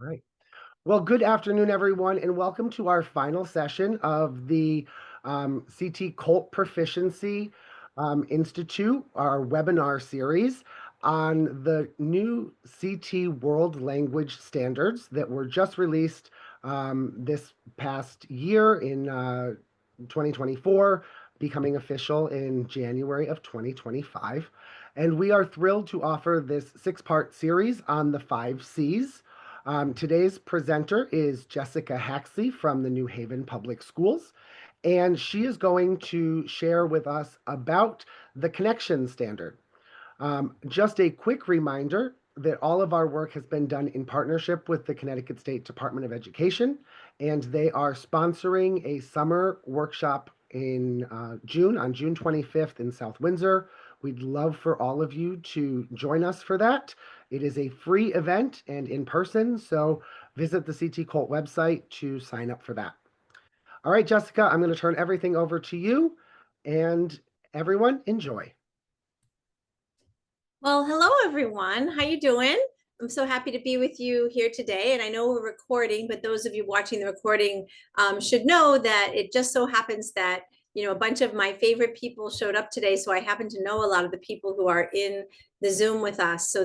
right. Well, good afternoon, everyone, and welcome to our final session of the CT Colt Proficiency Institute, our webinar series on the new CT World Language Standards that were just released this past year in 2024, becoming official in January of 2025. And we are thrilled to offer this six-part series on the 5 Cs. Today's presenter is Jessica Haxley from the New Haven Public Schools, and she is going to share with us about the connection standard. Just a quick reminder that all of our work has been done in partnership with the Connecticut State Department of Education, and they are sponsoring a summer workshop in June, on June 25th in South Windsor. We'd love for all of you to join us for that. It is a free event and in person, so visit the CT Colt website to sign up for that. All right, Jessica, I'm going to turn everything over to you, and everyone enjoy. Well, hello everyone. How you doing? I'm so happy to be with you here today. And I know we're recording, but those of you watching the recording should know that it just so happens that, a bunch of my favorite people showed up today. So I happen to know a lot of the people who are in the Zoom with us.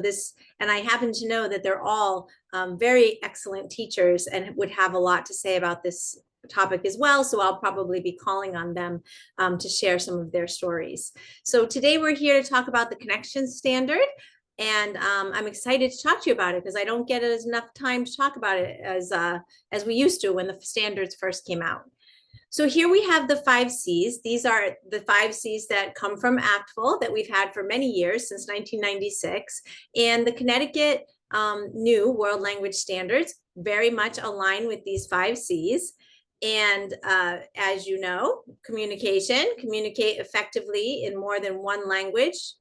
And I happen to know that they're all very excellent teachers and would have a lot to say about this topic as well. So I'll probably be calling on them to share some of their stories. So today we're here to talk about the connection standard. And I'm excited to talk to you about it because I don't get enough time to talk about it as we used to when the standards first came out. So here we have the 5 Cs. These are the 5 Cs that come from ACTFL that we've had for many years, since 1996. And the Connecticut new World Language Standards very much align with these 5 Cs. And as you know, communicate effectively in more than one language.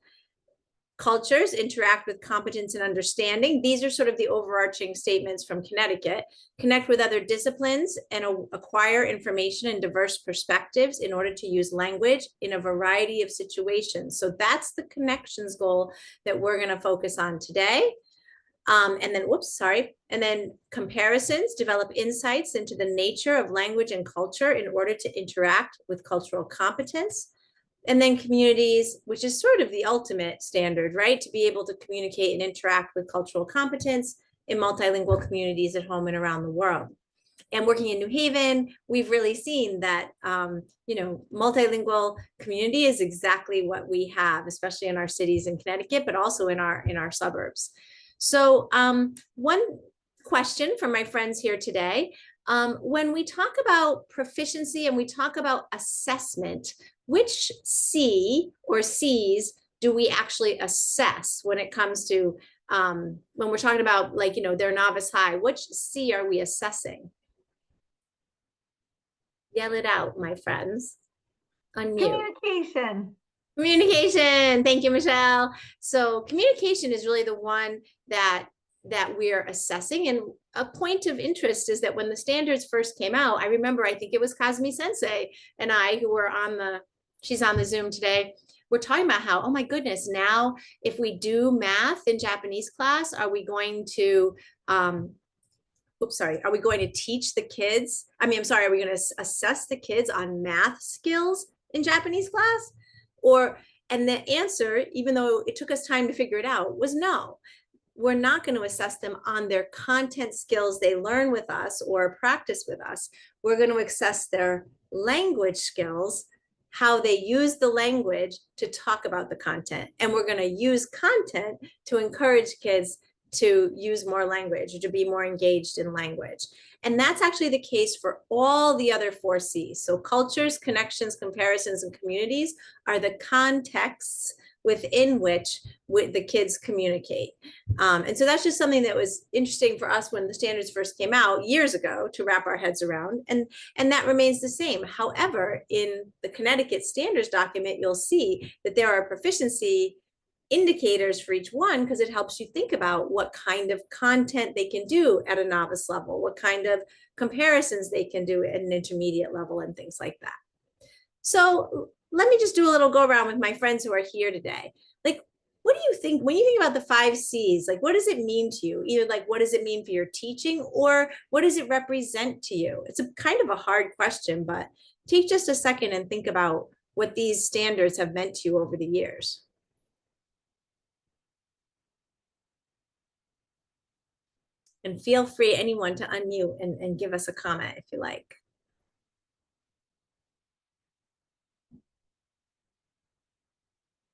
Cultures interact with competence and understanding. These are sort of the overarching statements from Connecticut. Connect with other disciplines and acquire information and diverse perspectives in order to use language in a variety of situations. So that's the connections goal that we're going to focus on today. And then comparisons, develop insights into the nature of language and culture in order to interact with cultural competence. And then communities, which is sort of the ultimate standard, right? To be able to communicate and interact with cultural competence in multilingual communities at home and around the world. And working in New Haven, we've really seen that, multilingual community is exactly what we have, especially in our cities in Connecticut, but also in our suburbs. So one question from my friends here today, when we talk about proficiency and we talk about assessment, which C or Cs do we actually assess when it comes to, when we're talking about their novice high, which C are we assessing? Yell it out, my friends. Unmute. Communication. Thank you, Michelle. So communication is really the one that we're assessing. And a point of interest is that when the standards first came out, I remember, I think it was Kazumi Sensei and I, who were she's on the Zoom today, we're talking about how, oh my goodness, now if we do math in Japanese class, are we going to, are we going to teach the kids? Are we going to assess the kids on math skills in Japanese class? And the answer, even though it took us time to figure it out, was no. We're not going to assess them on their content skills they learn with us or practice with us. We're going to assess their language skills, how they use the language to talk about the content. And we're going to use content to encourage kids to use more language or to be more engaged in language. And that's actually the case for all the other 4Cs. So cultures, connections, comparisons, and communities are the contexts within which the kids communicate. And so that's just something that was interesting for us when the standards first came out years ago to wrap our heads around. And that remains the same. However, in the Connecticut standards document, you'll see that there are proficiency indicators for each one, because it helps you think about what kind of content they can do at a novice level, what kind of comparisons they can do at an intermediate level, and things like that. So let me just do a little go around with my friends who are here today. what do you think when you think about the 5 C's? Like, what does it mean to you? Either like, what does it mean for your teaching, or what does it represent to you? It's a kind of a hard question, but take just a second and think about what these standards have meant to you over the years. And feel free, anyone, to unmute and give us a comment if you like.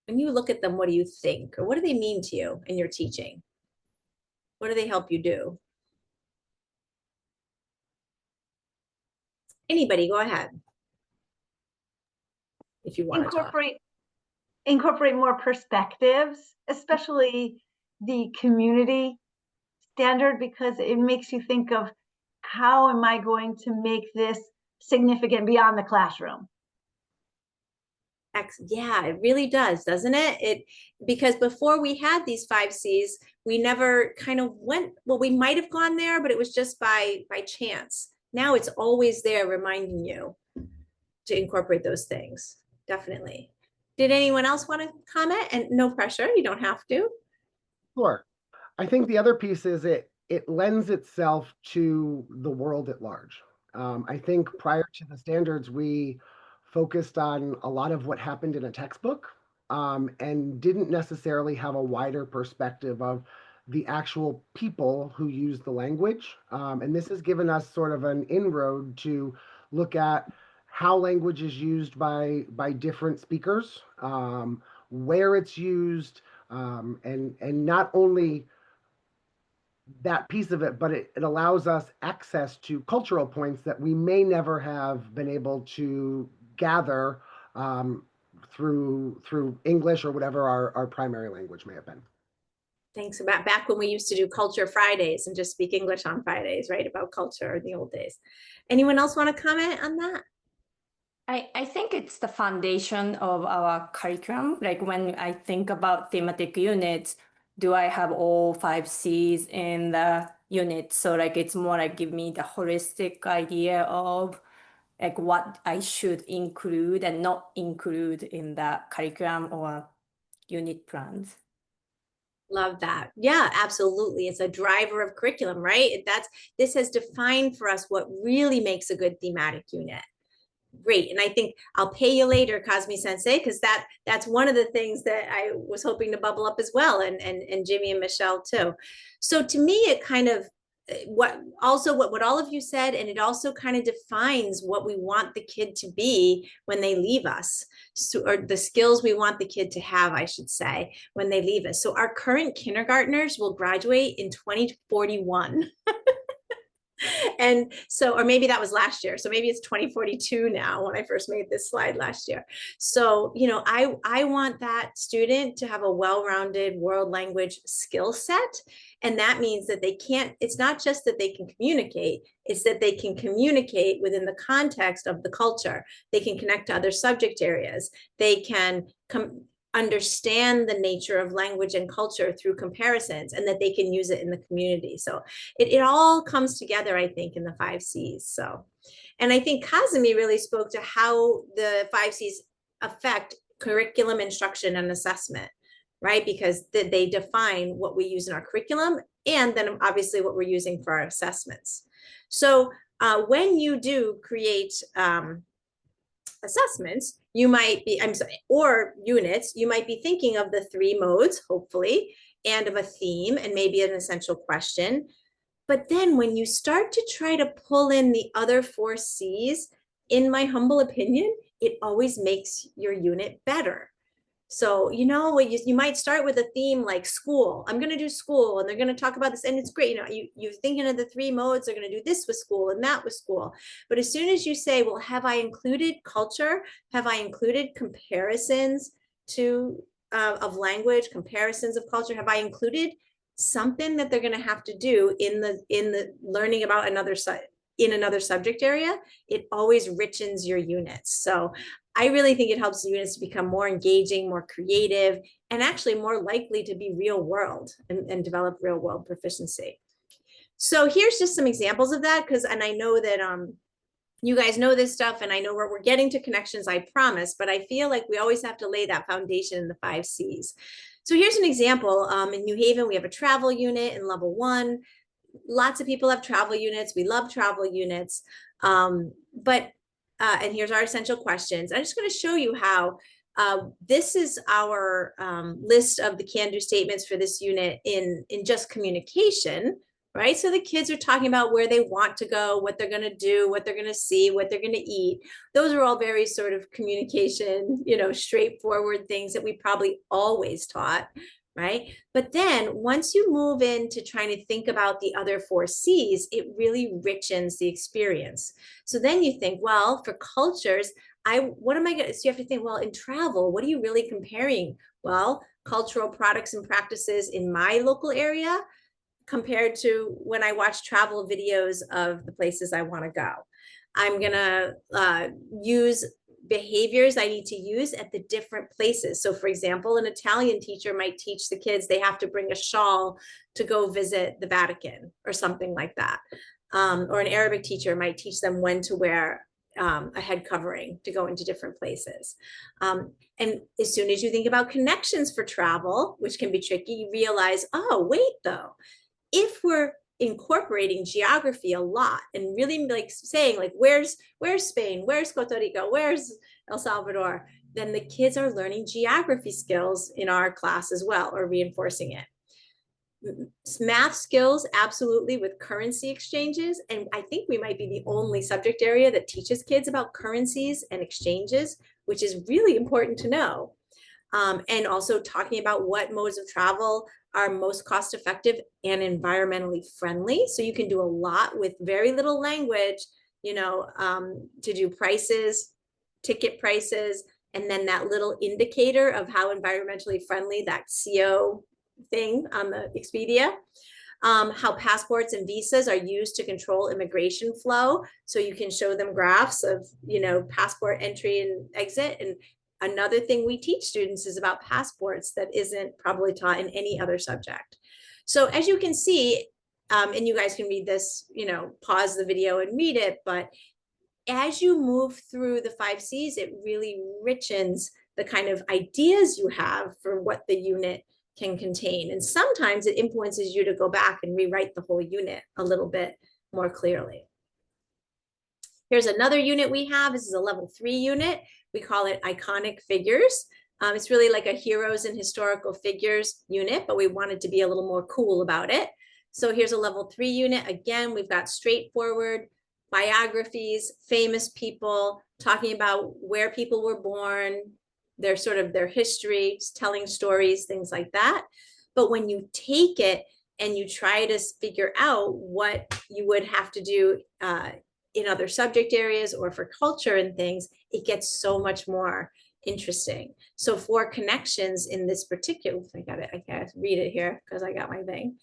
When you look at them, what do you think? Or what do they mean to you in your teaching? What do they help you do? Anybody, go ahead. If you want to talk. Incorporate more perspectives, especially the community standard, because it makes you think of how am I going to make this significant beyond the classroom? Yeah, it really does, doesn't it? Because before we had these 5 C's, we never kind of went, well, we might have gone there, but it was just by chance. Now it's always there reminding you to incorporate those things. Definitely. Did anyone else want to comment? And no pressure, you don't have to. Sure. I think the other piece is it lends itself to the world at large. I think prior to the standards, we focused on a lot of what happened in a textbook, and didn't necessarily have a wider perspective of the actual people who use the language. And this has given us sort of an inroad to look at how language is used by different speakers, where it's used, and not only that piece of it, but it allows us access to cultural points that we may never have been able to gather through English or whatever our primary language may have been. Thanks. About back when we used to do Culture Fridays and just speak English on Fridays, right? About culture in the old days. Anyone else want to comment on that? I think it's the foundation of our curriculum. Like when I think about thematic units, do I have all 5 C's in the unit? So like it's more like give me the holistic idea of like what I should include and not include in the curriculum or unit plans. Love that. Yeah, absolutely. It's a driver of curriculum, right? This has defined for us what really makes a good thematic unit. Great. And I think I'll pay you later, Kazumi Sensei, because that's one of the things that I was hoping to bubble up as well, and Jimmy and Michelle too. So to me, it kind of what all of you said, and it also kind of defines what we want the kid to be when they leave us, or the skills we want the kid to have, I should say, when they leave us. So our current kindergartners will graduate in 2041. And so, or maybe that was last year. So maybe it's 2042 now, when I first made this slide last year. So, you know, I want that student to have a well-rounded world language skill set. And that means that it's not just that they can communicate, it's that they can communicate within the context of the culture. They can connect to other subject areas. They can understand the nature of language and culture through comparisons, and that they can use it in the community. So it all comes together, I think, in the 5 C's. So, and I think Kazumi really spoke to how the 5 C's affect curriculum, instruction, and assessment, right? Because they define what we use in our curriculum, and then obviously what we're using for our assessments. So when you do create assessments, you might be, or units, you might be thinking of the 3 modes, hopefully, and of a theme and maybe an essential question. But then when you start to try to pull in the other 4 C's, in my humble opinion, it always makes your unit better. So, you know, you might start with a theme like school. I'm going to do school, and they're going to talk about this, and it's great. You know, you're thinking of the 3 modes. They're going to do this with school and that with school. But as soon as you say, well, have I included culture? Have I included comparisons of language, comparisons of culture? Have I included something that they're going to have to do in the learning about another subject area? It always richens your units. So I really think it helps the units to become more engaging, more creative, and actually more likely to be real world and develop real world proficiency. So here's just some examples of that, and I know that you guys know this stuff, and I know we're getting to connections, I promise, but I feel like we always have to lay that foundation in the 5 C's. So here's an example. In New Haven, we have a travel unit in level 1. Lots of people have travel units. We love travel units. And here's our essential questions. I'm just going to show you how this is our list of the can-do statements for this unit in just communication, right? So the kids are talking about where they want to go, what they're going to do, what they're going to see, what they're going to eat. Those are all very sort of communication, straightforward things that we probably always taught, right? But then once you move into trying to think about the other 4 C's, it really richens the experience. So then you think, well, for cultures, what am I going to, so you have to think, well, in travel, what are you really comparing? Well, cultural products and practices in my local area compared to when I watch travel videos of the places I want to go. I'm going to use behaviors I need to use at the different places. So for example, an Italian teacher might teach the kids they have to bring a shawl to go visit the Vatican or something like that. Or an Arabic teacher might teach them when to wear a head covering to go into different places. And as soon as you think about connections for travel, which can be tricky, you realize, oh, wait, though, if we're incorporating geography a lot and really like saying like, where's Spain, where's Costa Rica, where's El Salvador, then the kids are learning geography skills in our class as well, or reinforcing it. Math skills, absolutely, with currency exchanges. And I think we might be the only subject area that teaches kids about currencies and exchanges, which is really important to know. And also talking about what modes of travel are most cost effective and environmentally friendly. So you can do a lot with very little language, to do prices, ticket prices, and then that little indicator of how environmentally friendly that CO thing on the Expedia. How passports and visas are used to control immigration flow. So you can show them graphs of, passport entry and exit. And another thing we teach students is about passports that isn't probably taught in any other subject. So as you can see, and you guys can read this, pause the video and read it, but as you move through the 5 C's, it really richens the kind of ideas you have for what the unit can contain. And sometimes it influences you to go back and rewrite the whole unit a little bit more clearly. Here's another unit we have. This is a level 3 unit. We call it Iconic Figures. It's really like a heroes and historical figures unit, but we wanted to be a little more cool about it. So here's a level 3 unit. Again, we've got straightforward biographies, famous people, talking about where people were born, their history, telling stories, things like that. But when you take it and you try to figure out what you would have to do in other subject areas or for culture and things, it gets so much more interesting. So for connections in this particular, I can't read it here because I got my thing.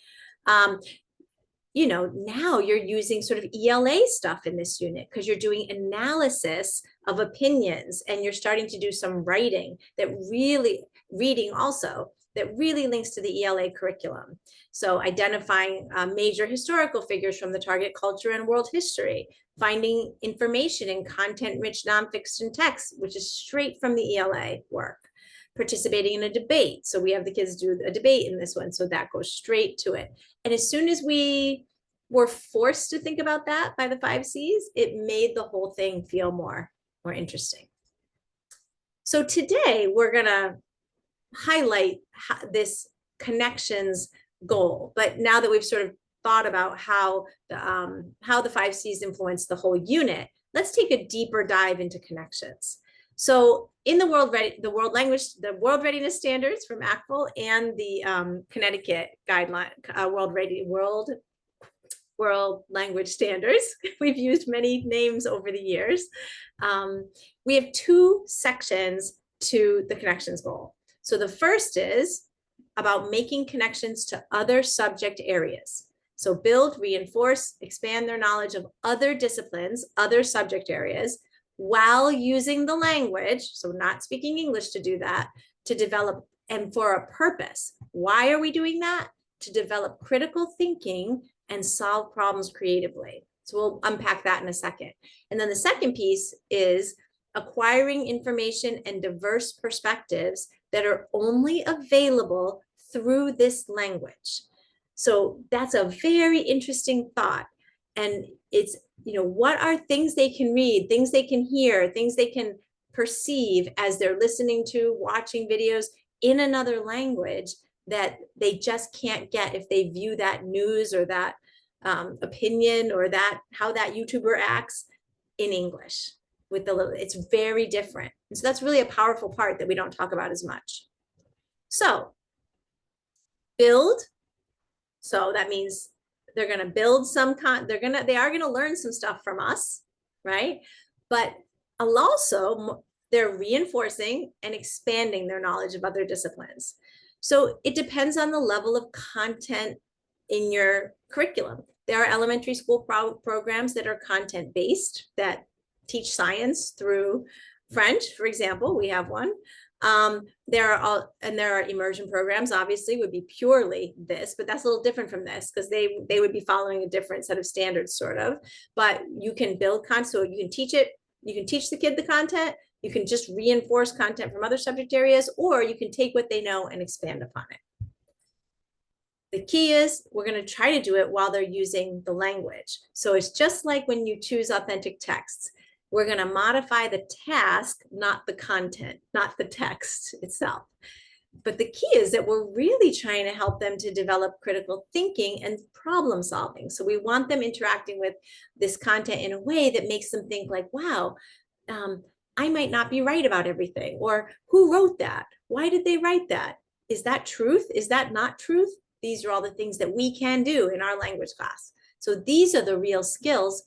Now you're using sort of ELA stuff in this unit because you're doing analysis of opinions and you're starting to do some reading also that really links to the ELA curriculum. So identifying major historical figures from the target culture and world history, finding information in content-rich nonfiction text, which is straight from the ELA work, participating in a debate. So we have the kids do a debate in this one, so that goes straight to it. And as soon as we were forced to think about that by the 5 C's, it made the whole thing feel more interesting. So today we're gonna highlight this connections goal, but now that we've sort of thought about how the 5 C's influence the whole unit, let's take a deeper dive into connections. So in the world readiness standards from ACTFL and the Connecticut guideline, world language standards, we've used many names over the years. We have 2 sections to the connections goal. So the first is about making connections to other subject areas. So build, reinforce, expand their knowledge of other disciplines, other subject areas, while using the language, so not speaking English to do that, to develop and for a purpose. Why are we doing that? To develop critical thinking and solve problems creatively. So we'll unpack that in a second. And then the second piece is acquiring information and diverse perspectives that are only available through this language. So that's a very interesting thought. And it's, what are things they can read, things they can hear, things they can perceive as they're listening to, watching videos in another language that they just can't get if they view that news or that opinion or that how that YouTuber acts in English with the little, it's very different. And so that's really a powerful part that we don't talk about as much. So build. So that means they're going to build some they are going to learn some stuff from us, right? But also they're reinforcing and expanding their knowledge of other disciplines. So it depends on the level of content in your curriculum. There are elementary school programs that are content-based that teach science through French, for example. We have one. There are immersion programs, obviously, would be purely this, but that's a little different from this because they would be following a different set of standards, sort of. But you can build content, so you can teach it. You can teach the kid the content. You can just reinforce content from other subject areas, or you can take what they know and expand upon it. The key is we're going to try to do it while they're using the language. So it's just like when you choose authentic texts. We're going to modify the task, not the content, not the text itself. But the key is that we're really trying to help them to develop critical thinking and problem solving. So we want them interacting with this content in a way that makes them think like, wow, I might not be right about everything. Or who wrote that? Why did they write that? Is that truth? Is that not truth? These are all the things that we can do in our language class. So these are the real skills.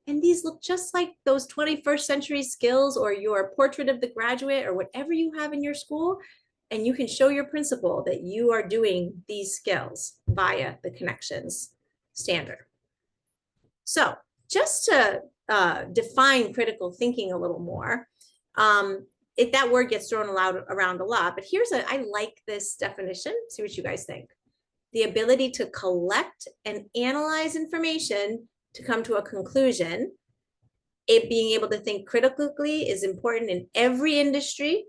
And these look just like those 21st century skills or your portrait of the graduate or whatever you have in your school. And you can show your principal that you are doing these skills via the Connections standard. So just to define critical thinking a little more, if that word gets thrown around a lot, but I like this definition. See what you guys think. The ability to collect and analyze information to come to a conclusion. It being able to think critically is important in every industry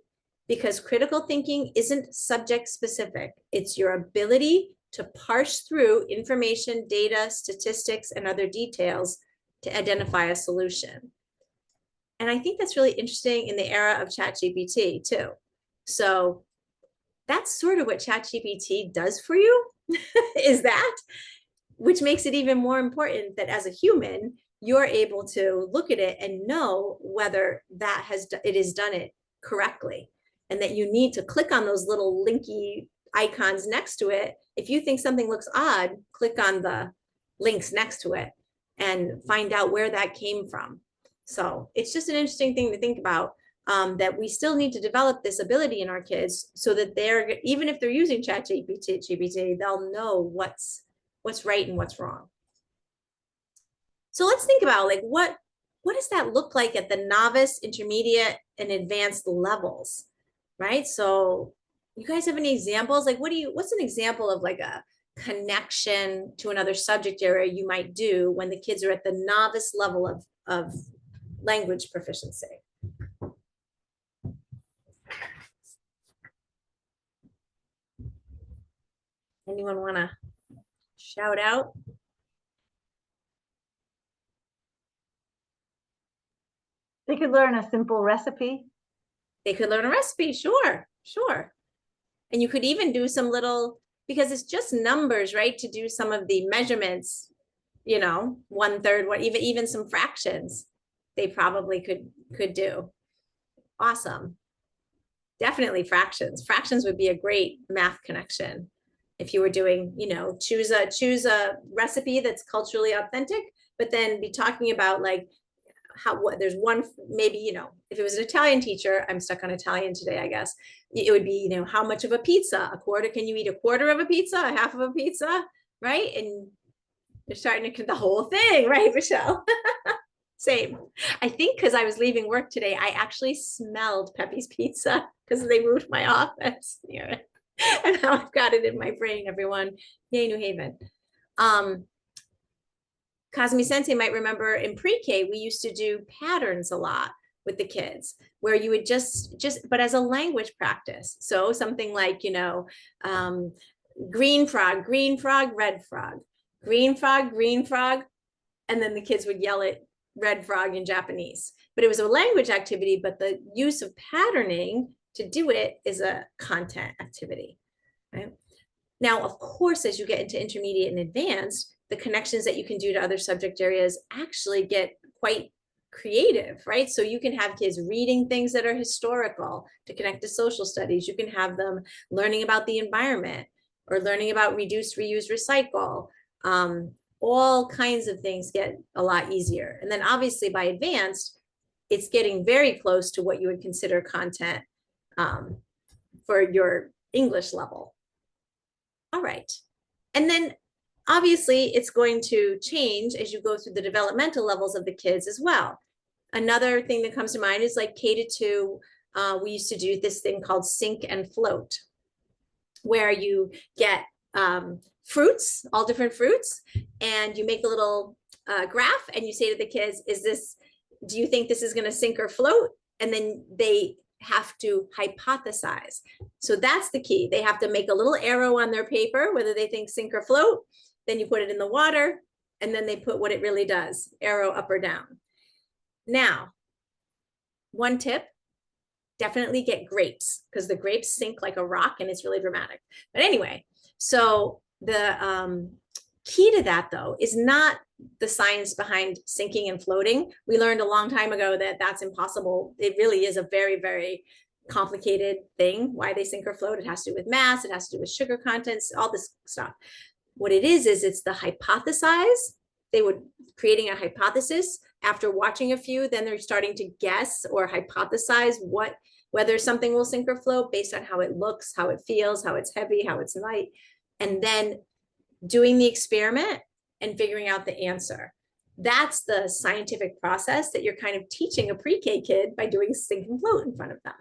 because critical thinking isn't subject specific. It's your ability to parse through information, data, statistics, and other details to identify a solution. And I think that's really interesting in the era of ChatGPT too. So that's sort of what ChatGPT does for you, is that, which makes it even more important that as a human, you're able to look at it and know whether it has done it correctly, and that you need to click on those little linky icons next to it. If you think something looks odd, click on the links next to it and find out where that came from. So it's just an interesting thing to think about, that we still need to develop this ability in our kids so that even if they're using ChatGPT, they'll know what's right and what's wrong. So let's think about like what does that look like at the novice, intermediate, and advanced levels, right? So you guys have any examples? Like what's an example of like a connection to another subject area you might do when the kids are at the novice level of language proficiency? Anyone want to shout out? They could learn a simple recipe. They could learn a recipe, sure. And you could even do some little, because it's just numbers, right? To do some of the measurements, 1/3, even some fractions, they probably could do. Awesome. Definitely fractions. Fractions would be a great math connection. If you were doing, choose a recipe that's culturally authentic, but then be talking about like there's one, maybe, if it was an Italian teacher, I'm stuck on Italian today, I guess, it would be, how much of a pizza, can you eat a quarter of a pizza, a half of a pizza, right? And you're starting to the whole thing, right, Michelle? Same. I think because I was leaving work today, I actually smelled Pepe's Pizza because they moved my office near it. And now I've got it in my brain, everyone. Yay, New Haven. Kazumi Sensei might remember in pre-K, we used to do patterns a lot. with the kids, where you would just, but as a language practice. So something like, green frog, red frog, green frog. And then the kids would yell at red frog in Japanese. But it was a language activity, but the use of patterning to do it is a content activity, right? Now, of course, as you get into intermediate and advanced, the connections that you can do to other subject areas actually get quite creative, right? So you can have kids reading things that are historical to connect to social studies. You can have them learning about the environment or learning about reduce, reuse, recycle. All kinds of things get a lot easier. And then obviously by advanced, it's getting very close to what you would consider content for your English level. All right. And then obviously it's going to change as you go through the developmental levels of the kids as well. Another thing that comes to mind is like K-2, we used to do this thing called sink and float, where you get fruits, all different fruits, and you make a little graph and you say to the kids, do you think this is going to sink or float? And then they have to hypothesize. So that's the key. They have to make a little arrow on their paper, whether they think sink or float. Then you put it in the water, and then they put what it really does, arrow up or down. Now, one tip, definitely get grapes, because the grapes sink like a rock and it's really dramatic. But anyway, so the key to that, though, is not the science behind sinking and floating. We learned a long time ago that that's impossible. It really is a very, very complicated thing, why they sink or float. It has to do with mass, it has to do with sugar contents, all this stuff. What it is it's the hypothesize. They would creating a hypothesis. After watching a few, then they're starting to guess or hypothesize whether something will sink or float based on how it looks, how it feels, how it's heavy, how it's light, and then doing the experiment and figuring out the answer. That's the scientific process that you're kind of teaching a pre-K kid by doing sink and float in front of them.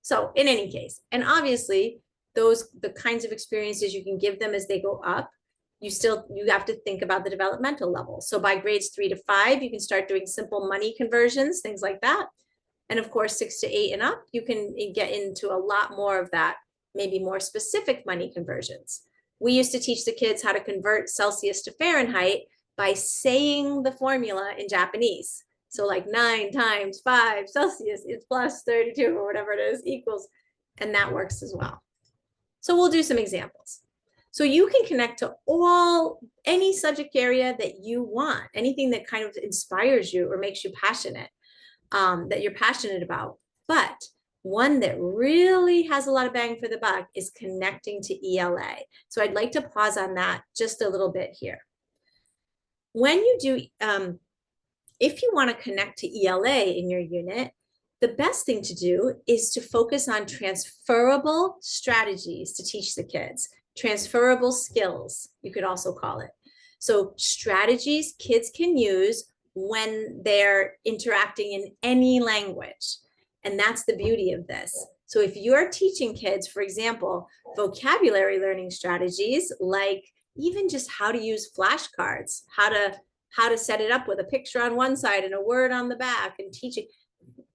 So in any case, and obviously the kinds of experiences you can give them as they go up, you have to think about the developmental level. So by grades 3 to 5, you can start doing simple money conversions, things like that. And of course, 6 to 8 and up, you can get into a lot more of that, maybe more specific money conversions. We used to teach the kids how to convert Celsius to Fahrenheit by saying the formula in Japanese. So like 9 times 5 Celsius is plus 32 or whatever it is equals, and that works as well. So we'll do some examples. So you can connect to any subject area that you want, anything that kind of inspires you or makes you passionate, that you're passionate about. But one that really has a lot of bang for the buck is connecting to ELA. So I'd like to pause on that just a little bit here. When you do, if you want to connect to ELA in your unit, the best thing to do is to focus on transferable strategies to teach the kids. Transferable skills, you could also call it. So strategies kids can use when they're interacting in any language. And that's the beauty of this. So if you're teaching kids, for example, vocabulary learning strategies, like even just how to use flashcards, how to set it up with a picture on one side and a word on the back, and teaching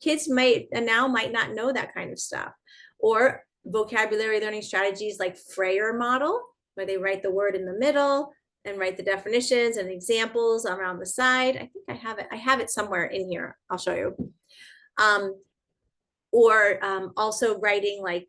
kids might not know that kind of stuff. Or vocabulary learning strategies like Frayer model, where they write the word in the middle and write the definitions and examples around the side. I think I have it somewhere in here. I'll show you. Also writing like,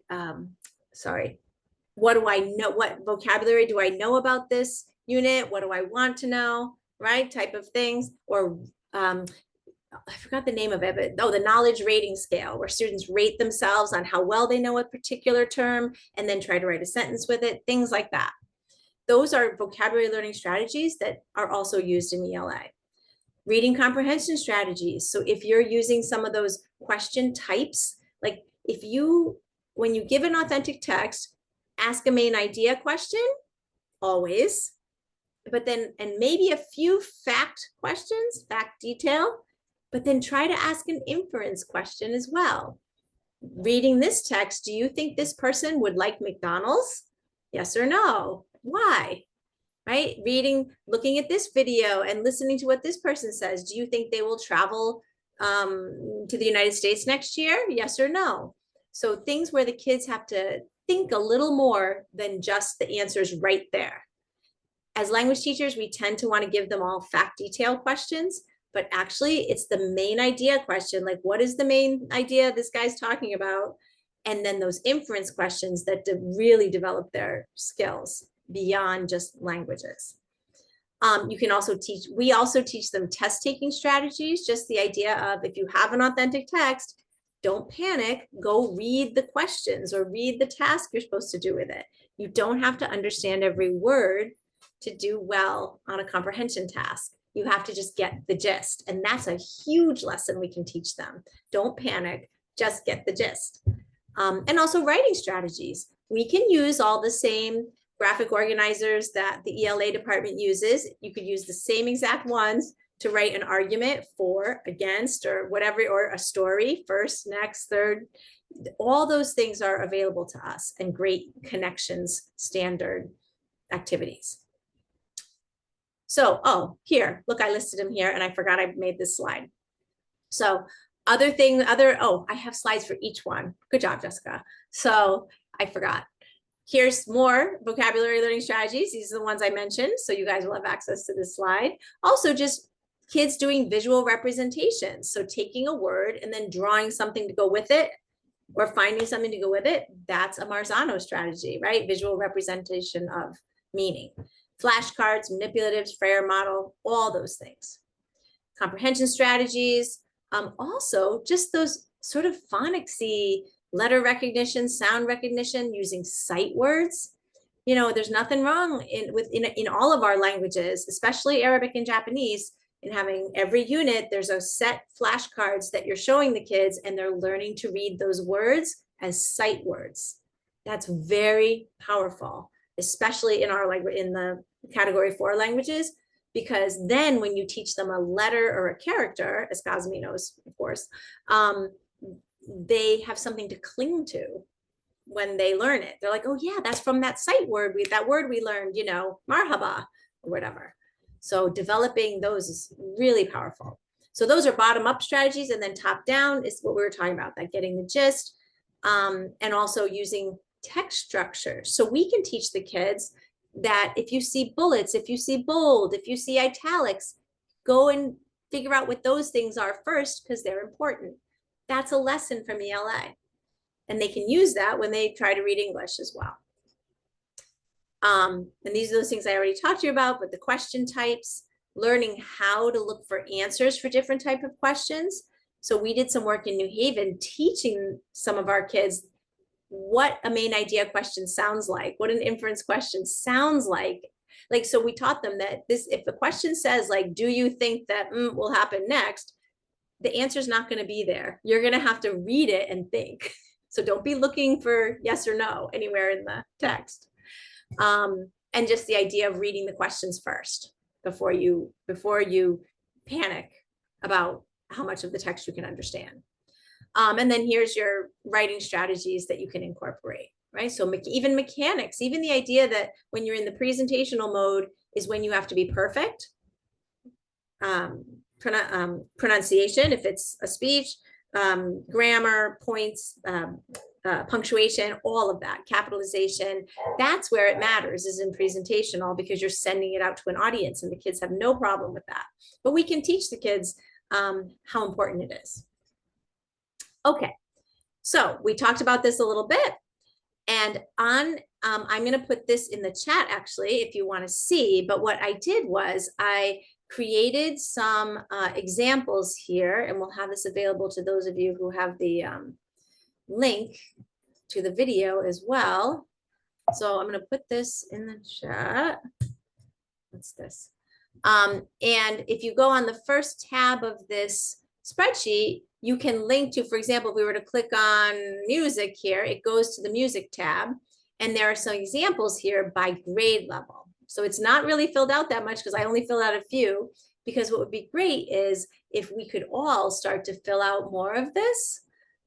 what do I know? What vocabulary do I know about this unit? What do I want to know? Right? Type of things. Or I forgot the name of it, but the knowledge rating scale, where students rate themselves on how well they know a particular term and then try to write a sentence with it, things like that. Those are vocabulary learning strategies that are also used in ELA. Reading comprehension strategies. So if you're using some of those question types, like when you give an authentic text, ask a main idea question, always, but then, and maybe a few fact questions, fact detail, but then try to ask an inference question as well. Reading this text, do you think this person would like McDonald's? Yes or no? Why? Right? Looking at this video and listening to what this person says, do you think they will travel to the United States next year? Yes or no? So things where the kids have to think a little more than just the answers right there. As language teachers, we tend to want to give them all fact detail questions, but actually it's the main idea question, like what is the main idea this guy's talking about? And then those inference questions that really develop their skills beyond just languages. You can also we also teach them test taking strategies, just the idea of if you have an authentic text, don't panic, go read the questions or read the task you're supposed to do with it. You don't have to understand every word to do well on a comprehension task. You have to just get the gist. And that's a huge lesson we can teach them. Don't panic, just get the gist. And also writing strategies. We can use all the same graphic organizers that the ELA department uses. You could use the same exact ones to write an argument for, against, or whatever, or a story, first, next, third. All those things are available to us, and great connections, standard activities. So, oh, here, look, I listed them here and I forgot I made this slide. So oh, I have slides for each one. Good job, Jessica. So I forgot. Here's more vocabulary learning strategies. These are the ones I mentioned. So you guys will have access to this slide. Also, just kids doing visual representations. So taking a word and then drawing something to go with it, or finding something to go with it. That's a Marzano strategy, right? Visual representation of meaning. Flashcards, manipulatives, Freire model, all those things. Comprehension strategies. Also, just those sort of phonicsy letter recognition, sound recognition, using sight words. You know, there's nothing wrong in all of our languages, especially Arabic and Japanese, in having every unit, there's a set flashcards that you're showing the kids, and they're learning to read those words as sight words. That's very powerful, especially in our language, in the category 4 languages, because then when you teach them a letter or a character, as Cosme knows, of course, they have something to cling to when they learn it. They're like, oh yeah, that's from that sight word, that word we learned, you know, marhaba or whatever. So developing those is really powerful. So those are bottom-up strategies, and then top-down is what we were talking about, that getting the gist, and also using text structure. So we can teach the kids that if you see bullets, if you see bold, if you see italics, go and figure out what those things are first, because they're important. That's a lesson from ELA. And they can use that when they try to read English as well. And these are those things I already talked to you about, but the question types, learning how to look for answers for different type of questions. So we did some work in New Haven teaching some of our kids what a main idea question sounds like, what an inference question sounds like. Like, so we taught them that if the question says like, do you think that will happen next? The answer is not going to be there. You're going to have to read it and think. So don't be looking for yes or no anywhere in the text. And just the idea of reading the questions first before you panic about how much of the text you can understand. And then here's your writing strategies that you can incorporate, right? So even mechanics, even the idea that when you're in the presentational mode is when you have to be perfect. Pronunciation, if it's a speech, grammar, points, punctuation, all of that, capitalization, that's where it matters, is in presentational, because you're sending it out to an audience and the kids have no problem with that. But we can teach the kids how important it is. Okay, so we talked about this a little bit, and I'm going to put this in the chat actually if you want to see, but what I did was I created some examples here, and we'll have this available to those of you who have the link to the video as well. So I'm going to put this in the chat. What's this? And if you go on the first tab of this spreadsheet, you can link to, for example, if we were to click on music here, it goes to the music tab, and there are some examples here by grade level. So it's not really filled out that much because I only filled out a few, because what would be great is if we could all start to fill out more of this,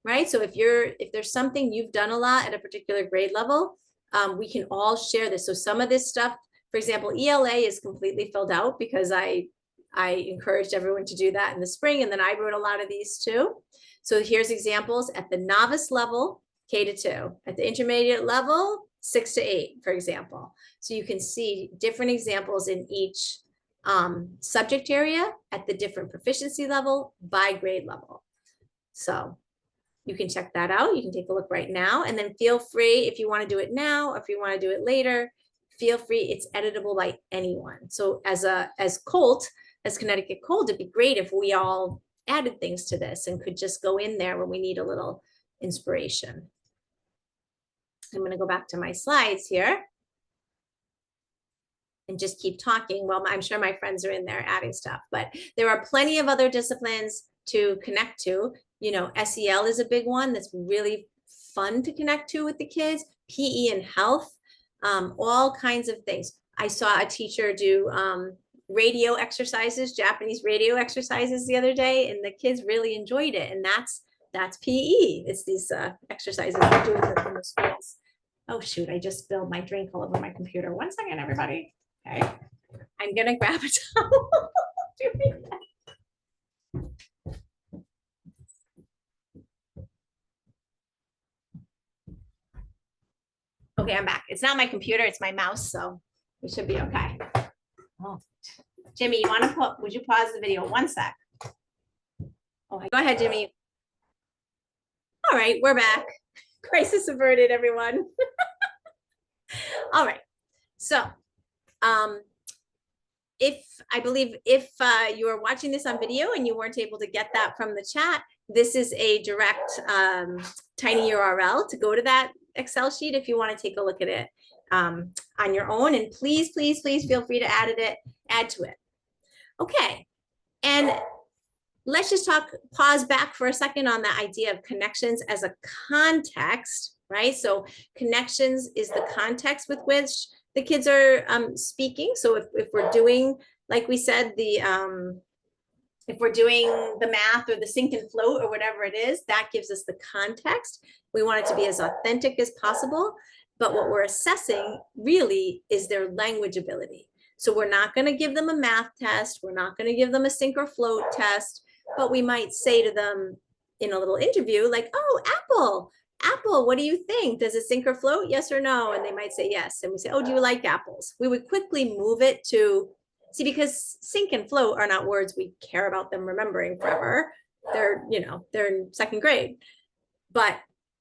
right? So if there's something you've done a lot at a particular grade level, we can all share this. So some of this stuff, for example, ELA is completely filled out because I I encouraged everyone to do that in the spring, and then I wrote a lot of these too. So here's examples at the novice level, K to 2, at the intermediate level, 6 to 8, for example. So you can see different examples in each subject area at the different proficiency level by grade level. So you can check that out. You can take a look right now, and then feel free if you want to do it now, or if you want to do it later, feel free. It's editable by anyone. So as Connecticut Colt, it'd be great if we all added things to this and could just go in there when we need a little inspiration. I'm going to go back to my slides here and just keep talking. Well, I'm sure my friends are in there adding stuff, but there are plenty of other disciplines to connect to. You know, SEL is a big one that's really fun to connect to with the kids, PE and health, all kinds of things. I saw a teacher do radio exercises, Japanese radio exercises the other day, and the kids really enjoyed it. And that's PE. It's these exercises we're doing in the schools. Oh shoot, I just spilled my drink all over my computer. 1 second, everybody. Okay, I'm gonna grab a towel. Okay, I'm back. It's not my computer, it's my mouse, so we should be okay. Oh. Jimmy, would you pause the video 1 sec? Oh, go ahead, Jimmy. All right, we're back. Crisis averted, everyone. All right, so if you are watching this on video and you weren't able to get that from the chat, this is a direct tiny URL to go to that Excel sheet if you want to take a look at it on your own. And please, please, please feel free to add to it. Okay, and let's just pause back for a second on the idea of connections as a context, right? So connections is the context with which the kids are speaking. So if we're doing, like we said, if we're doing the math or the sink and float or whatever it is, that gives us the context. We want it to be as authentic as possible, but what we're assessing really is their language ability. So we're not going to give them a math test. We're not going to give them a sink or float test, but we might say to them in a little interview, like, oh, Apple, what do you think? Does it sink or float? Yes or no? And they might say yes. And we say, oh, do you like apples? We would quickly move it to, see, because sink and float are not words we care about them remembering forever. They're in second grade. But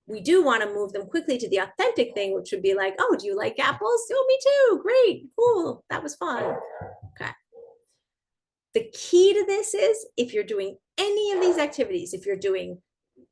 we do want to move them quickly to the authentic thing, which would be like, oh, do you like apples? Oh, me too. Great. Cool. That was fun. Okay. The key to this is if you're doing any of these activities, if you're doing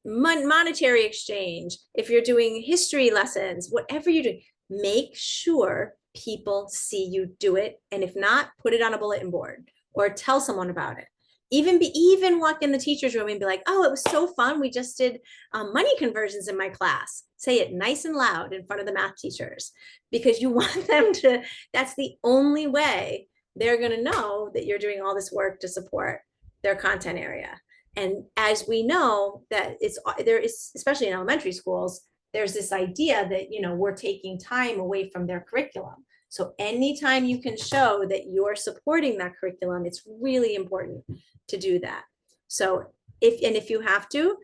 monetary exchange, if you're doing history lessons, whatever you're doing, make sure people see you do it. And if not, put it on a bulletin board or tell someone about it. Even walk in the teacher's room and be like, oh, it was so fun. We just did money conversions in my class. Say it nice and loud in front of the math teachers, because you want them to, that's the only way they're going to know that you're doing all this work to support their content area. And as we know that there is, especially in elementary schools, there's this idea that, we're taking time away from their curriculum. So anytime you can show that you're supporting that curriculum, it's really important to do that. So if you have to,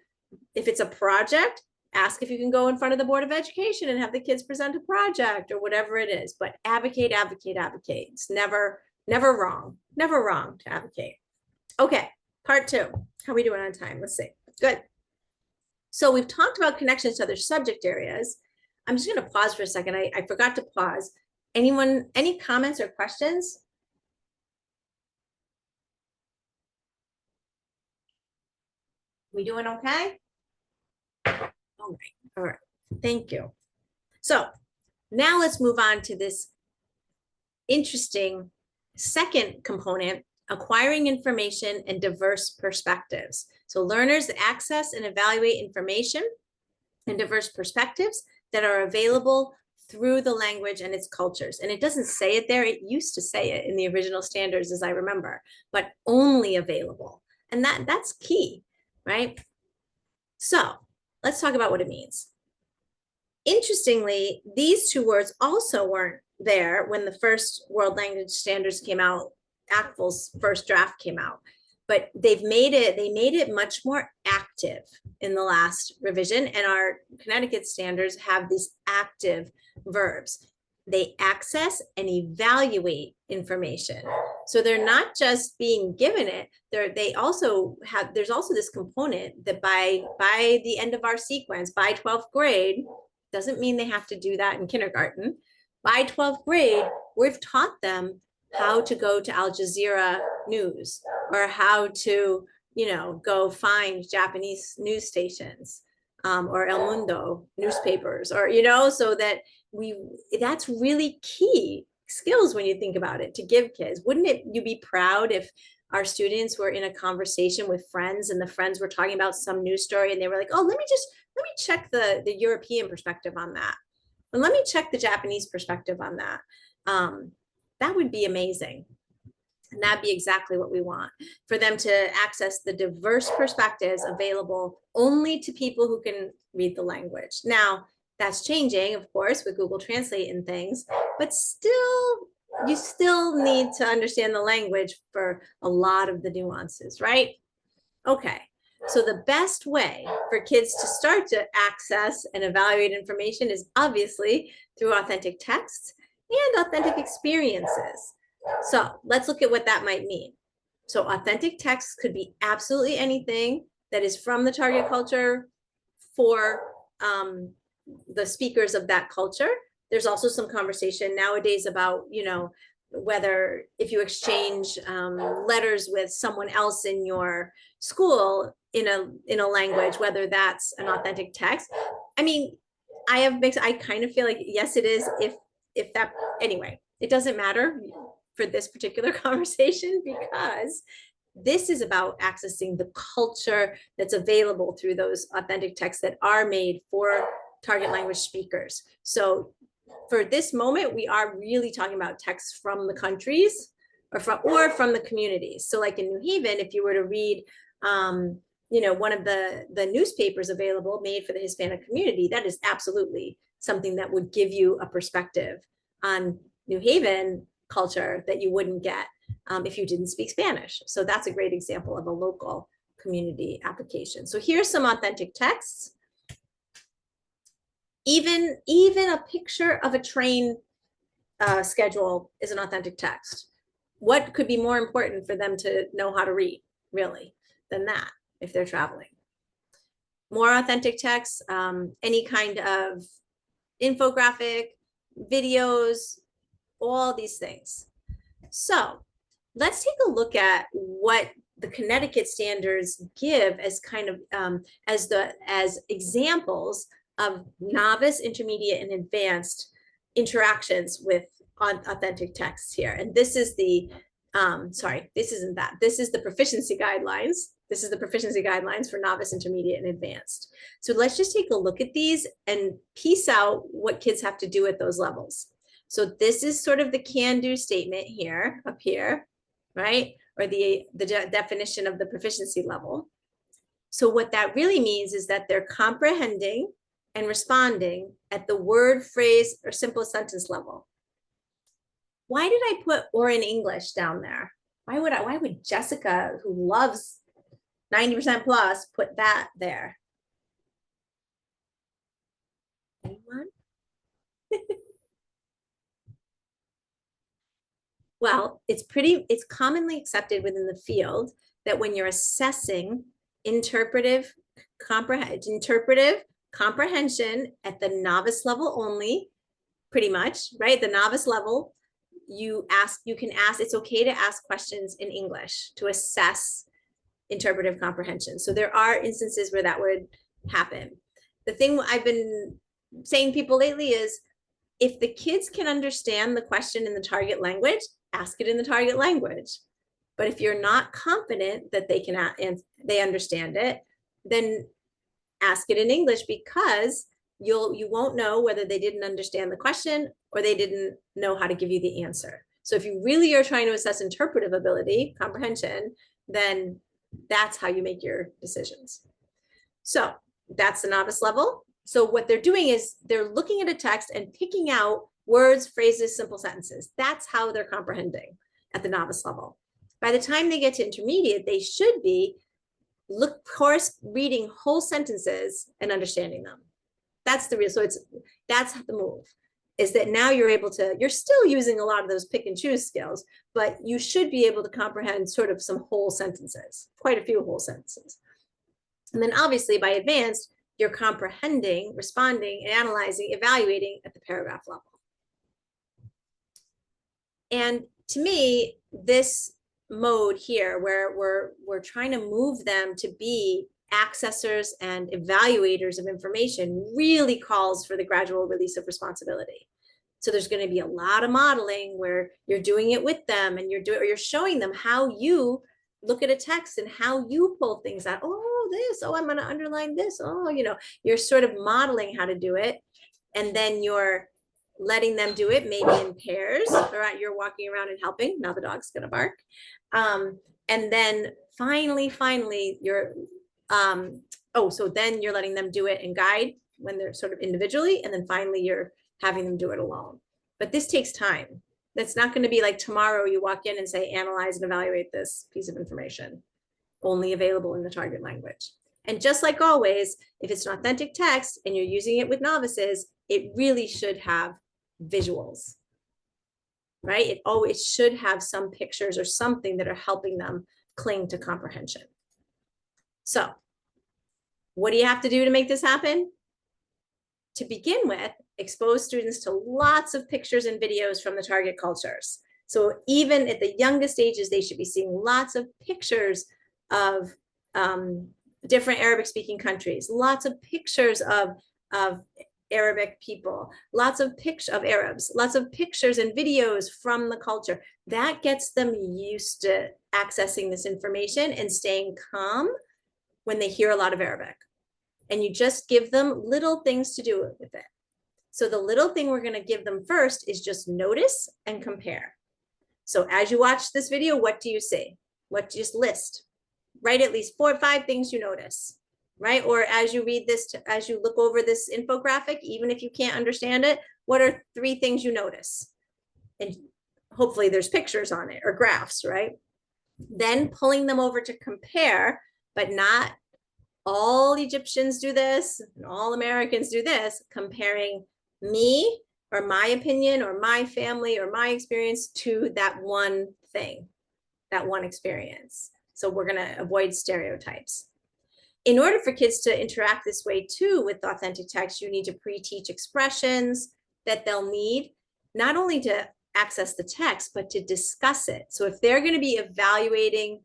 if it's a project, ask if you can go in front of the Board of Education and have the kids present a project or whatever it is, but advocate, advocate, advocate. It's never wrong to advocate. Okay, part 2. How are we doing on time? Let's see. Good. So we've talked about connections to other subject areas. I'm just going to pause for a second. I forgot to pause. Anyone, any comments or questions? We doing okay? All right. Thank you. So now let's move on to this interesting second component, acquiring information and diverse perspectives. So learners access and evaluate information and diverse perspectives that are available through the language and its cultures. And it doesn't say it there. It used to say it in the original standards, as I remember, but only available. And that's key, right? So let's talk about what it means. Interestingly, these two words also weren't there when the first world language standards came out ACTFL's first draft came out. But they made it much more active in the last revision, and our Connecticut standards have these active verbs. They access and evaluate information. So they're not just being given it, there's also this component that by the end of our sequence, by 12th grade, doesn't mean they have to do that in kindergarten. By 12th grade, we've taught them how to go to Al Jazeera News, or how to, go find Japanese news stations, or El Mundo newspapers, or, so that that's really key skills when you think about it, to give kids. Wouldn't you be proud if our students were in a conversation with friends and the friends were talking about some news story and they were like, oh, let me check the European perspective on that. And let me check the Japanese perspective on that. That would be amazing. And that'd be exactly what we want, for them to access the diverse perspectives available only to people who can read the language. Now, that's changing, of course, with Google Translate and things, but still, you still need to understand the language for a lot of the nuances, right? Okay, so the best way for kids to start to access and evaluate information is obviously through authentic texts and authentic experiences. So let's look at what that might mean. So authentic texts could be absolutely anything that is from the target culture for the speakers of that culture. There's also some conversation nowadays about, whether if you exchange letters with someone else in your school in a language, whether that's an authentic text. I mean, I kind of feel like, yes, it is, if that, anyway, it doesn't matter for this particular conversation, because this is about accessing the culture that's available through those authentic texts that are made for target language speakers. So for this moment, we are really talking about texts from the countries or from the communities. So like in New Haven, if you were to read, one of the newspapers available made for the Hispanic community, that is absolutely something that would give you a perspective on New Haven culture that you wouldn't get if you didn't speak Spanish. So that's a great example of a local community application. So here's some authentic texts. Even a picture of a train schedule is an authentic text. What could be more important for them to know how to read, really, than that if they're traveling? More authentic texts, any kind of infographic, videos, all these things. So let's take a look at what the Connecticut standards give as kind of as examples of novice, intermediate, and advanced interactions with authentic texts here. And this is the this isn't that. This is the proficiency guidelines. This is the proficiency guidelines for novice, intermediate, and advanced. So let's just take a look at these and piece out what kids have to do at those levels. So this is sort of the can-do statement here, up here, right? Or the definition of the proficiency level. So what that really means is that they're comprehending and responding at the word, phrase, or simple sentence level. Why did I put or in English down there? Why would Jessica, who loves 90% plus, put that there? Anyone? Well, it's commonly accepted within the field that when you're assessing interpretive comprehension at the novice level only, pretty much, right? The novice level, it's okay to ask questions in English to assess interpretive comprehension. So there are instances where that would happen. The thing I've been saying to people lately is, if the kids can understand the question in the target language, ask it in the target language. But if you're not confident that they understand it, then ask it in English, because you won't know whether they didn't understand the question or they didn't know how to give you the answer. So if you really are trying to assess interpretive ability, comprehension, then that's how you make your decisions. So that's the novice level. So what they're doing is they're looking at a text and picking out words, phrases, simple sentences. That's how they're comprehending at the novice level. By the time they get to intermediate, they should be reading whole sentences and understanding them. That's the real, so that's the move, is that now you're still using a lot of those pick and choose skills, but you should be able to comprehend sort of some whole sentences, quite a few whole sentences. And then obviously by advanced, you're comprehending, responding, and analyzing, evaluating at the paragraph level. And to me, this mode here, where we're trying to move them to be accessors and evaluators of information, really calls for the gradual release of responsibility. So there's going to be a lot of modeling where you're doing it with them, and you're showing them how you look at a text and how you pull things out. Oh, this, oh, I'm going to underline this. Oh, you're sort of modeling how to do it. And then you're letting them do it maybe in pairs, or you're walking around and helping. Now the dog's going to bark. And then finally you're, so then you're letting them do it and guide when they're sort of individually. And then finally you're having them do it alone. But this takes time. That's not going to be like tomorrow you walk in and say, analyze and evaluate this piece of information, only available in the target language. And just like always, if it's an authentic text and you're using it with novices, it really should have visuals, right? It always should have some pictures or something that are helping them cling to comprehension. So what do you have to do to make this happen? To begin with, expose students to lots of pictures and videos from the target cultures. So even at the youngest ages, they should be seeing lots of pictures of different Arabic speaking countries, lots of pictures of Arabic people, lots of pictures of Arabs, lots of pictures and videos from the culture. That gets them used to accessing this information and staying calm when they hear a lot of Arabic. And you just give them little things to do with it. So the little thing we're going to give them first is just notice and compare. So as you watch this video, what do you see? Just list, write at least 4 or 5 things you notice, right? Or as you read this, as you look over this infographic, even if you can't understand it, what are 3 things you notice? And hopefully there's pictures on it or graphs, right? Then pulling them over to compare, but not all Egyptians do this and all Americans do this, comparing me or my opinion or my family or my experience to that one thing, that one experience. So we're going to avoid stereotypes. In order for kids to interact this way too with authentic text, you need to pre-teach expressions that they'll need, not only to access the text, but to discuss it. So if they're going to be evaluating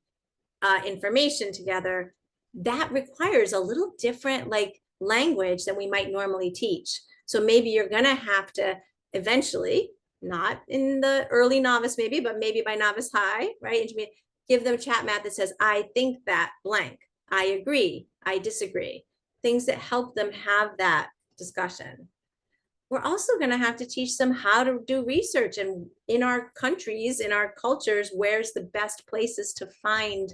information together, that requires a little different language than we might normally teach. So maybe you're going to have to eventually, not in the early novice maybe, but maybe by novice high, right? Give them a chat mat that says, I think that blank, I agree, I disagree. Things that help them have that discussion. We're also going to have to teach them how to do research, and in our countries, in our cultures, where's the best places to find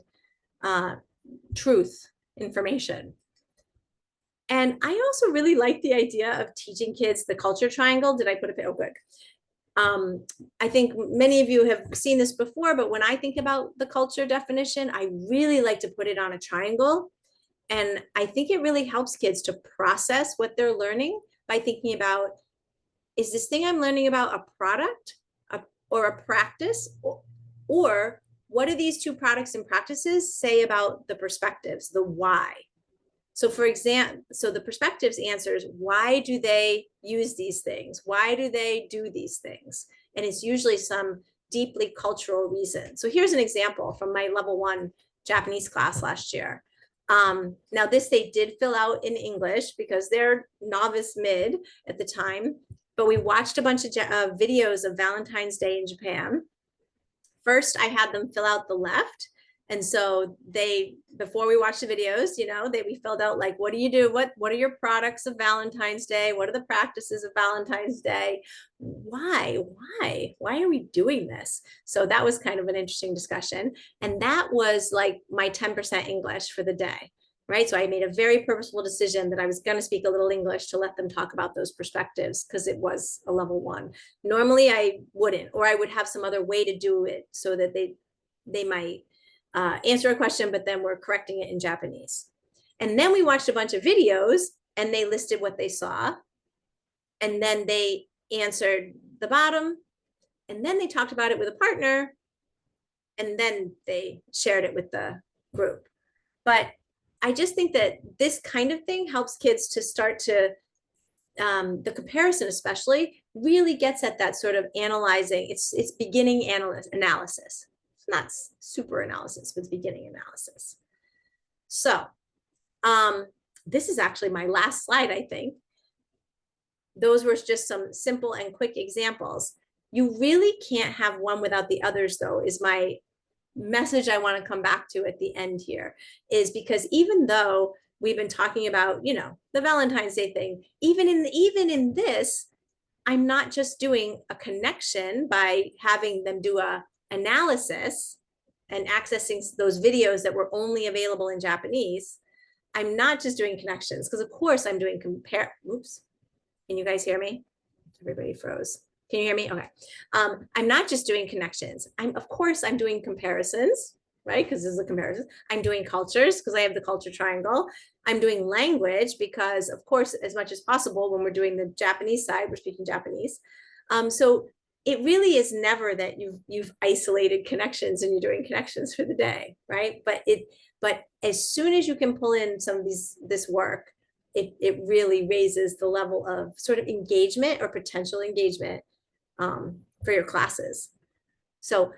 truth information. And I also really like the idea of teaching kids the culture triangle. Did I put it? Oh, good. I think many of you have seen this before, but when I think about the culture definition, I really like to put it on a triangle. And I think it really helps kids to process what they're learning by thinking about, is this thing I'm learning about a product or a practice, or what do these 2 products and practices say about the perspectives, the why? So for example, so the perspectives answers, why do they use these things? Why do they do these things? And it's usually some deeply cultural reason. So here's an example from my level 1 Japanese class last year. Now this they did fill out in English because they're novice mid at the time, but we watched a bunch of videos of Valentine's Day in Japan. First, I had them fill out the left. And so before we watched the videos, we filled out what do you do? What are your products of Valentine's Day? What are the practices of Valentine's Day? Why are we doing this? So that was kind of an interesting discussion. And that was my 10% English for the day, right? So I made a very purposeful decision that I was going to speak a little English to let them talk about those perspectives, because it was a level 1. Normally I wouldn't, or I would have some other way to do it so that they they might answer a question, but then we're correcting it in Japanese. And then we watched a bunch of videos and they listed what they saw. And then they answered the bottom. And then they talked about it with a partner. And then they shared it with the group. But I just think that this kind of thing helps kids to start to, the comparison especially, really gets at that sort of analyzing. It's beginning analysis. It's not super analysis, but it's beginning analysis. So this is actually my last slide, I think. Those were just some simple and quick examples. You really can't have one without the others, though, is my message I want to come back to at the end here, is because even though we've been talking about, you know, the Valentine's Day thing, even in this, I'm not just doing a connection by having them do a analysis and accessing those videos that were only available in Japanese. I'm not just doing connections, because of course I'm doing oops. Can you guys hear me? Everybody froze. Can you hear me? Okay. I'm not just doing connections. Of course I'm doing comparisons, right? Because this is a comparison. I'm doing cultures because I have the culture triangle. I'm doing language because, of course, as much as possible, when we're doing the Japanese side, we're speaking Japanese. So it really is never that you've isolated connections and you're doing connections for the day, right? But as soon as you can pull in some of this work, it really raises the level of sort of engagement or potential engagement for your classes. So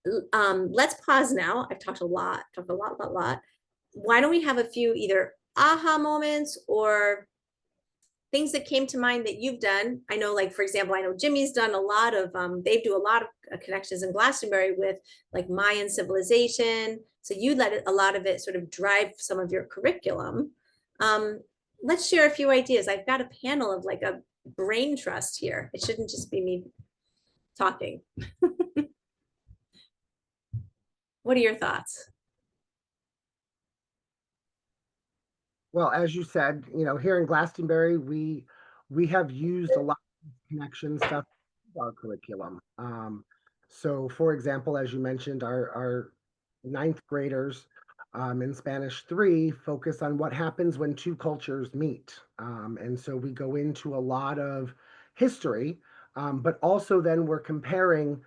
let's pause now. I've talked a lot. Why don't we have a few either aha moments or things that came to mind that you've done? I know, like, for example, I know Jimmy's done a lot of, they do a lot of connections in Glastonbury with like Mayan civilization. So you let a lot of it sort of drive some of your curriculum. Let's share a few ideas. I've got a panel of like a brain trust here. It shouldn't just be me talking. What are your thoughts? Well, as you said, you know, here in Glastonbury, we have used a lot of connection stuff in our curriculum. So, for example, as you mentioned, our ninth graders in Spanish 3 focus on what happens when two cultures meet. And so we go into a lot of history, but also then we're comparing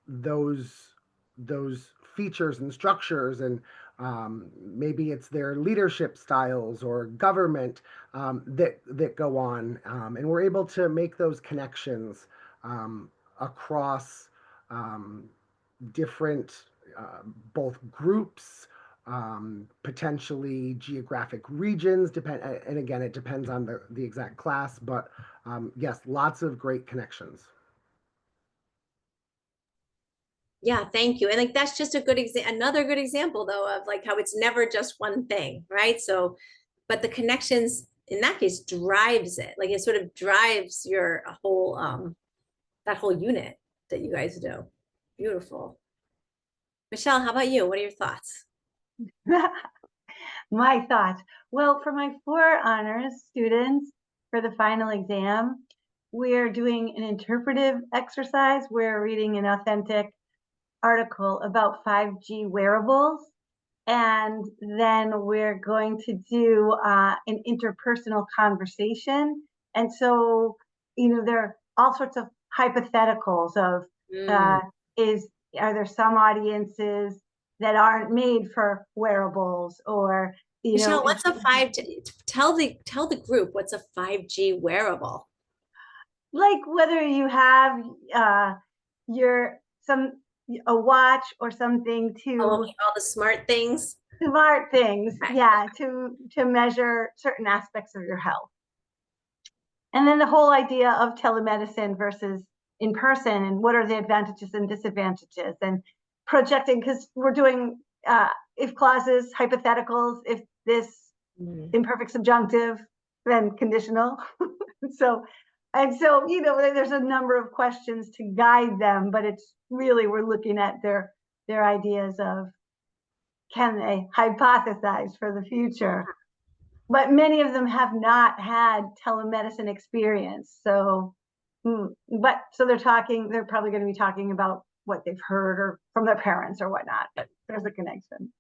those features and structures, and maybe it's their leadership styles or government that go on, and we're able to make those connections across different both groups, potentially geographic regions, and again, it depends on the exact class, but yes, lots of great connections. Yeah, thank you. And like that's just a good another good example though of like how it's never just one thing, right? So, but the connections in that case drives it. Like it sort of drives your whole that whole unit that you guys do. Beautiful. Michelle, how about you? What are your thoughts? My thoughts. Well, for my 4 honors students for the final exam, we're doing an interpretive exercise. We're reading an authentic article about 5G wearables. And then we're going to do an interpersonal conversation. And so, you know, there are all sorts of hypotheticals of, are there some audiences that aren't made for wearables, or, you Michelle, know, what's a 5G? Tell the group what's a 5G wearable. like whether you have a watch or something to all the smart things. Yeah, to measure certain aspects of your health. And then the whole idea of telemedicine versus in person, and what are the advantages and disadvantages, and projecting, because we're doing if clauses, hypotheticals, if this imperfect subjunctive, then conditional. So, you know, there's a number of questions to guide them, but it's really, we're looking at their ideas of, can they hypothesize for the future? But many of them have not had telemedicine experience. So, so they're probably going to be talking about what they've heard or from their parents or whatnot, but there's a connection.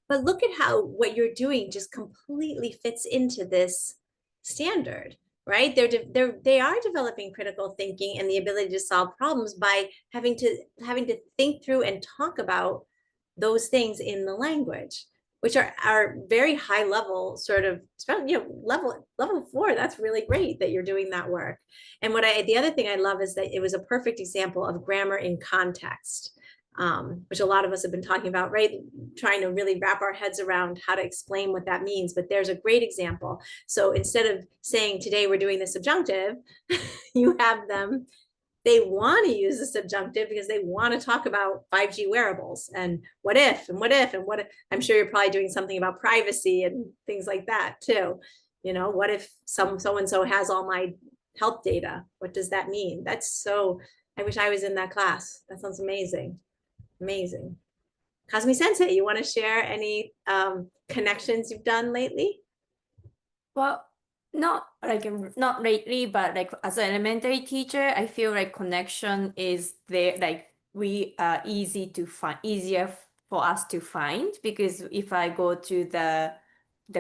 But look at how what you're doing just completely fits into this standard, right? They are developing critical thinking and the ability to solve problems by having to think through and talk about those things in the language, which are very high level sort of, level 4. That's really great that you're doing that work. And the other thing I love is that it was a perfect example of grammar in context, which a lot of us have been talking about, right? Trying to really wrap our heads around how to explain what that means. But there's a great example. So instead of saying today we're doing the subjunctive, you have them, they want to use the subjunctive because they want to talk about 5G wearables and what if. I'm sure you're probably doing something about privacy and things like that too. What if so-and-so has all my health data? What does that mean? I wish I was in that class. That sounds amazing. Amazing. Kazumi Sensei, you want to share any connections you've done lately? Well, not lately, but like as an elementary teacher, I feel like connection is there, like we are easier for us to find, because if I go to the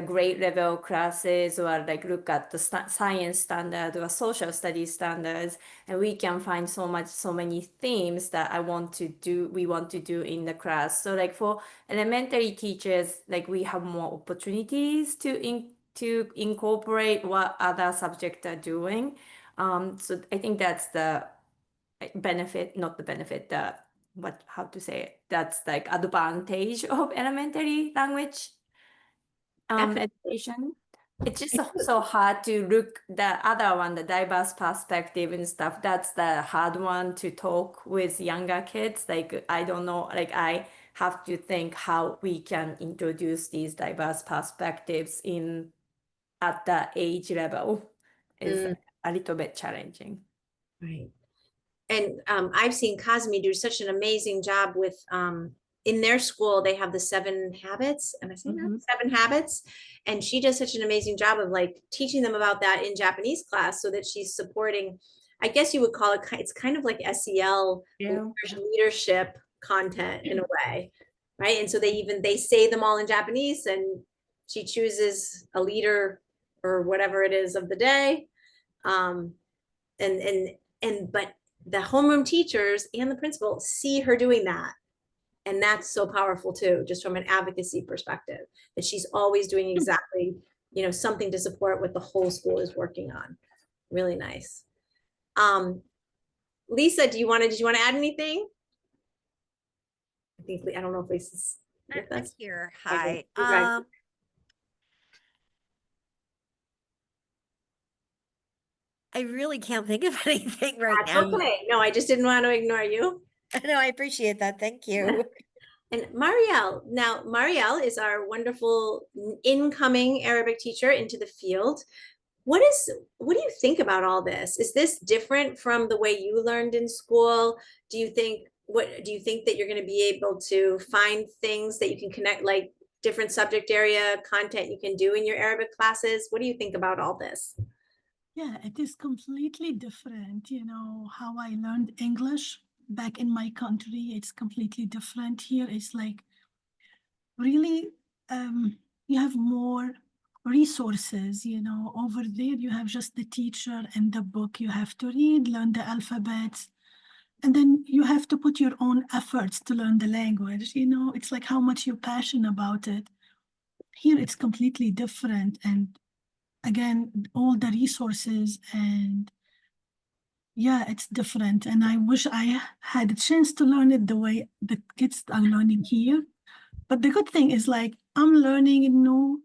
grade level classes or like look at the science standard or social studies standards, and we can find so many themes that we want to do in the class. So like for elementary teachers, like we have more opportunities to incorporate what other subjects are doing. So I think that's the benefit, not the benefit, how to say it, that's like advantage of elementary language education. It's just so hard to look the other one, the diverse perspective and stuff. That's the hard one to talk with younger kids. Like, I don't know, like I have to think how we can introduce these diverse perspectives at the age level is a little bit challenging. Right. And I've seen Kazumi do such an amazing job with in their school, they have the 7 habits. Am I saying that? 7 habits. And she does such an amazing job of like teaching them about that in Japanese class, so that she's supporting, I guess you would call it, it's kind of like SEL leadership content in a way, right? And so they say them all in Japanese, and she chooses a leader or whatever it is of the day. But the homeroom teachers and the principal see her doing that. And that's so powerful too, just from an advocacy perspective, that she's always doing exactly, something to support what the whole school is working on. Really nice. Lisa, did you want to add anything? I don't know if Lisa's with I'm us. here. Hi. Okay. I really can't think of anything right That's now. okay. No, I just didn't want to ignore you. No, I appreciate that. Thank you. And Marielle, now Marielle is our wonderful incoming Arabic teacher into the field. What do you think about all this? Is this different from the way you learned in school? Do you think that you're going to be able to find things that you can connect, like different subject area content you can do in your Arabic classes? What do you think about all this? Yeah, it is completely different. How I learned English back in my country, it's completely different. Here it's like really you have more resources. Over there you have just the teacher and the book you have to read, learn the alphabets, and then you have to put your own efforts to learn the language. It's like how much you're passionate about it. Here it's completely different, and again, all the resources, and yeah, it's different. And I wish I had a chance to learn it the way the kids are learning here. But the good thing is, like, I'm learning new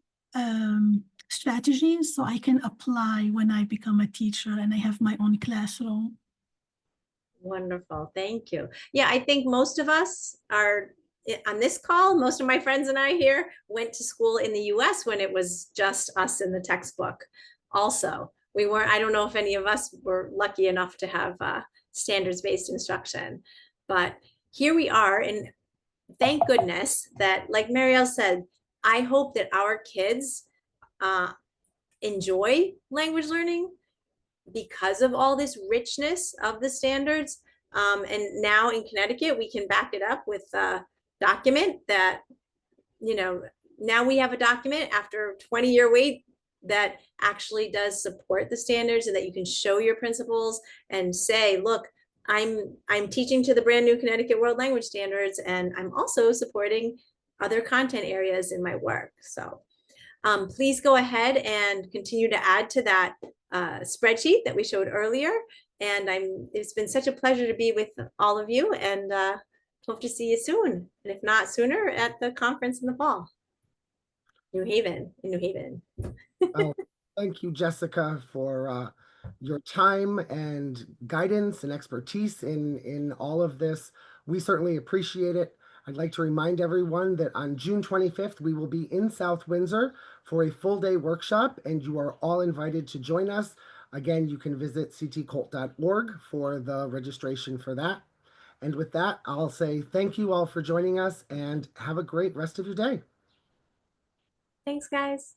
strategies so I can apply when I become a teacher and I have my own classroom. Wonderful. Thank you. Yeah, I think most of us are on this call. Most of my friends and I here went to school in the US when it was just us in the textbook. Also, I don't know if any of us were lucky enough to have standards-based instruction, but here we are. And thank goodness that, like Marielle said, I hope that our kids enjoy language learning because of all this richness of the standards. And now in Connecticut, we can back it up with a document that, now we have a document after 20-year wait that actually does support the standards, and that you can show your principals and say, look, I'm teaching to the brand new Connecticut World Language Standards, and I'm also supporting other content areas in my work. So please go ahead and continue to add to that spreadsheet that we showed earlier. And it's been such a pleasure to be with all of you, and hope to see you soon. And if not sooner, at the conference in the fall. New Haven, in New Haven. Oh, thank you, Jessica, for your time and guidance and expertise in all of this. We certainly appreciate it. I'd like to remind everyone that on June 25th, we will be in South Windsor for a full-day workshop, and you are all invited to join us. Again, you can visit ctcolt.org for the registration for that. And with that, I'll say thank you all for joining us, and have a great rest of your day. Thanks, guys.